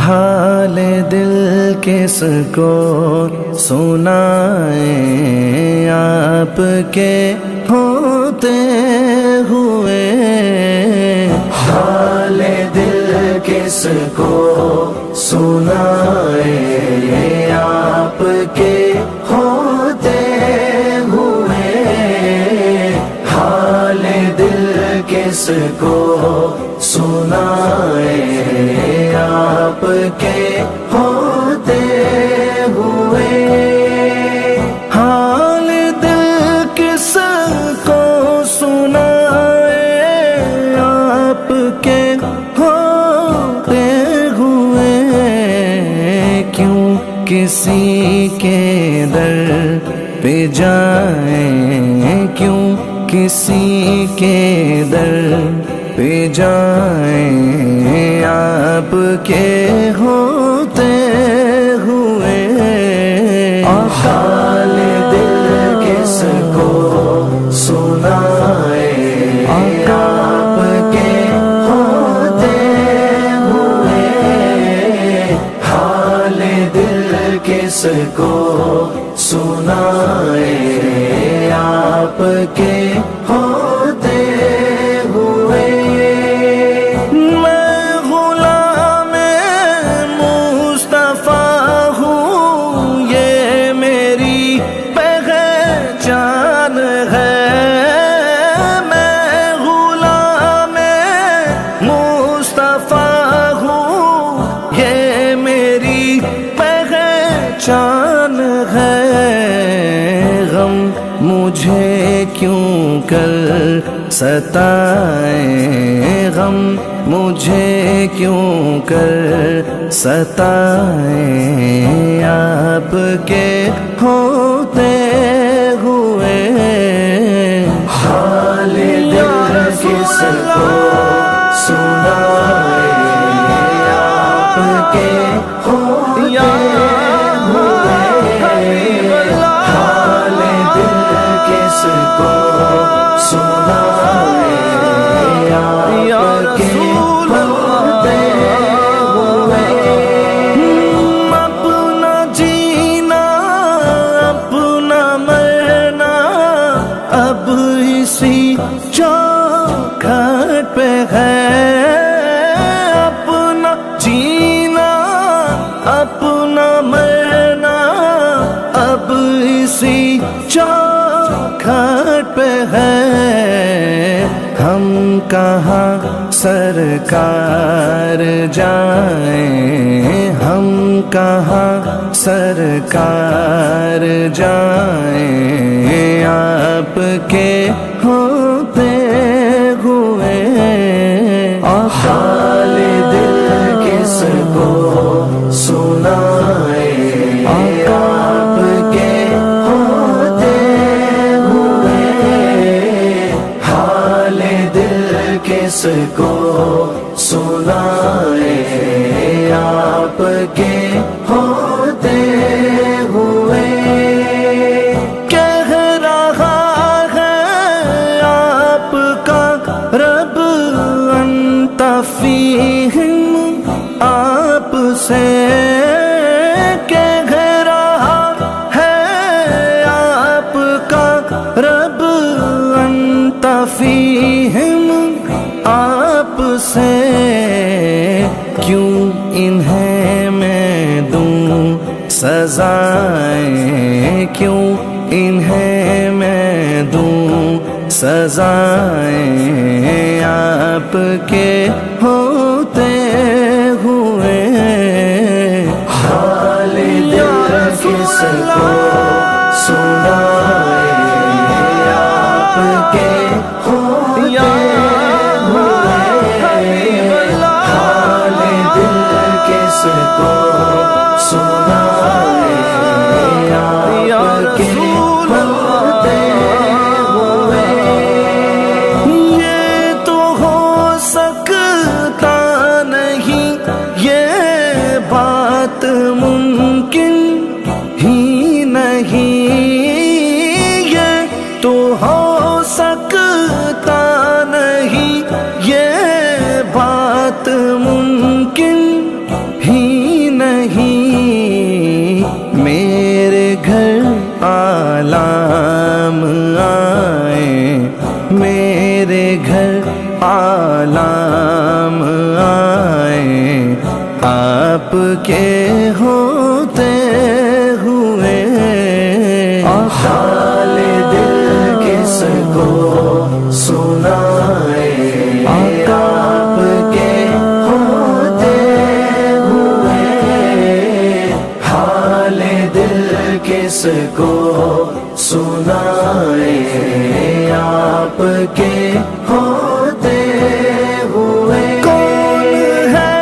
حال دل کس کو سنائیں آپ کے ہوتے ہوئے، حال دل کس کو سنائیں آپ کے ہوتے ہوئے، حال دل کس کو سنائیں آپ کے ہوتے ہوئے، حال دل کس کو سنائیں آپ کے ہوتے ہوئے، کیوں کسی کے در پہ جائیں، کیوں کسی کے در پہ جائیں آپ کے ہوتے ہوئے، حال دل کس کو سنائیں آپ کے ہوتے ہوئے، حال دل کس کو سنائیں آپ کے ہوتے ہوئے، میں غلام مصطفیٰ ہوں یہ میری پہچان ہے، میں غلام مصطفیٰ ہوں یہ میری پہچان ہے، غم مجھے کیوں کر ستائیں، غم مجھے کیوں کر ستائیں آپ کے ہوتے ہوئے، حال دل کس کو سنائیں آپ کے ہوتے ہوئے، حال دل کس کو سنائیں آپ کے ہوتے ہوئے، اپنا جینا اپنا مرنا اب اسی چوکھٹ پہ ہے، اپنا جینا اپنا مرنا اب اسی چوکھٹ پہ ہے، ہم کہاں سرکار جائیں، ہم کہاں سرکار جائیں آپ کے ہوتے ہوئے، حال دل کس کو سنائیں آپ کے ہوتے ہوئے، حال دل کس کو سنائیں آپ کے ہوتے ہوئے، کہہ رہا ہے آپ کا رب انت فیہم آپ سے، کہہ رہا ہے آپ کا رب انت فیہم آپ سے، کیوں انہیں میں دوں سزائیں، کیوں انہیں میں دوں سزائیں آپ کے ہوتے ہوئے، حال دل کس کو سنائیں آپ کے ہوتے ہوئے، حال دل کس کو سنائیں آپ کے ہوتے ہوئے، یہ تو ہو سکتا نہیں، یہ بات ممکن ہی نہیں، یہ تو ہو سکتا نہیں، یہ بات ممکن ہی آپ کے ہوتے ہوئے حال دل کس کو سنائے آپ کے ہوتے ہوئے حال دل کس کو سنائے آپ کے ہوتے ہوئے کون ہے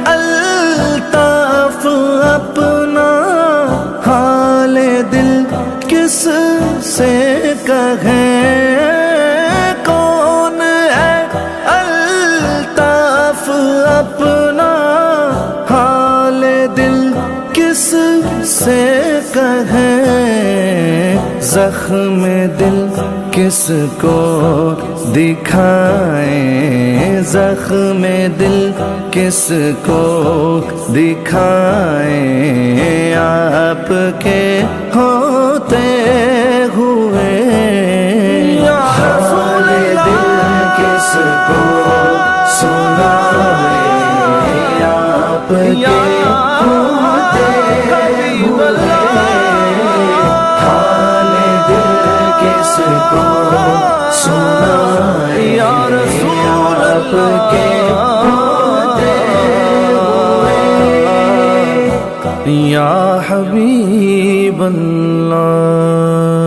الطاف اپنا حال دل کس سے کہیں کون ہے الطاف اپنا حال دل کس سے کہیں زخم دل کس کو دکھائیں زخم دل کس کو دکھائیں آپ کے ہوتے ہوئے حال دل کس کو سنائیں آپ کے ہوتے ہوئے حال دل کس کو سنائیں یا رسول آپ کے ہوتے ہوئے یا حبیب اللہ